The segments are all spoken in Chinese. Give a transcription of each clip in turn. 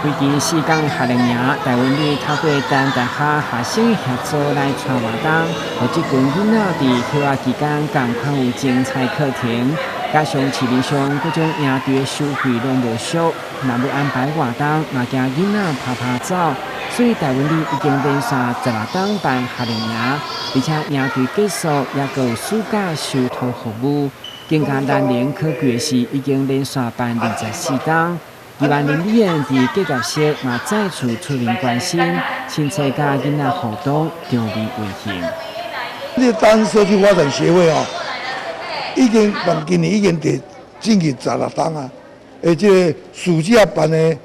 为期4天的夏令营，台湾里透过等大学学生合作来带活动，让这群囡仔伫休学期间同款有精彩课程，加上市面上各种营队的收费拢无俗，若要安排活动，嘛惊囡仔拍走，所以台湾里已经连续16天办夏令营，而且营队结束也阁有暑假收托服务。更加难能可贵的是，已经连续办24天。希望林议员伫结业式嘛再次出面关心，亲切甲囡仔互动，重为温馨。这单社区发展协会已经办今年已经第进去16天啊，而且暑假办的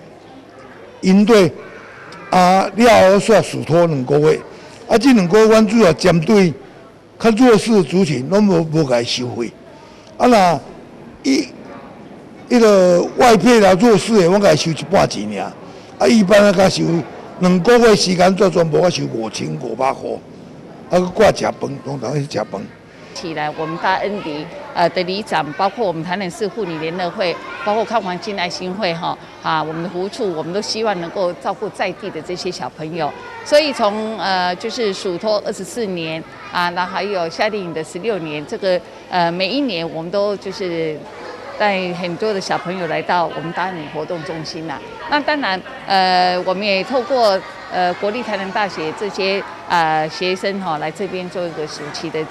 营队了后煞暑托2个月，这2个月阮主要针对较弱势的族群，拢无甲伊收费。那迄个外配啦弱势的，我甲伊收一半钱尔。一般甲收2个月时间，全部甲收5500块。挂食饭，通常去食饭。起来，我们大恩里的里长，包括我们台南市妇女联合会，包括康环境爱心会我们的服务处，我们都希望能够照顾在地的这些小朋友。所以从就是暑托24年那还有夏令营的16年，这个每一年我们都就是带很多的小朋友来到我们大安里活动中心啦。那当然我们也透过国立台南大学这些学生来这边做一个暑期的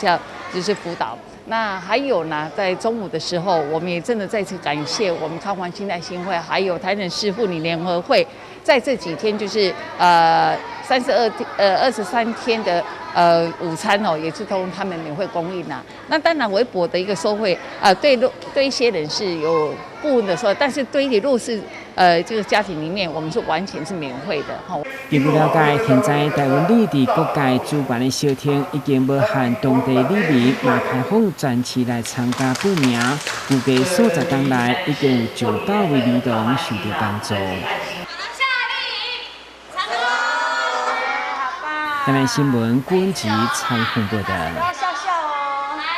就是辅导。那还有呢，在中午的时候，我们也真的再次感谢我们康环境爱心会，还有台南市妇女联合会，在这几天就是23天的午餐也是从他们免费供应啦。那当然微薄的一个收费对一些人是有部分的收费，但是对于弱势这个家庭里面，我们是完全是免费的据了解，现在台湾里伫各界主办的小厅已经无限当地里民嘛开放全市来参加报名，估计数十天内已经有900位儿童受到帮助。台南新闻郭文吉采访报道。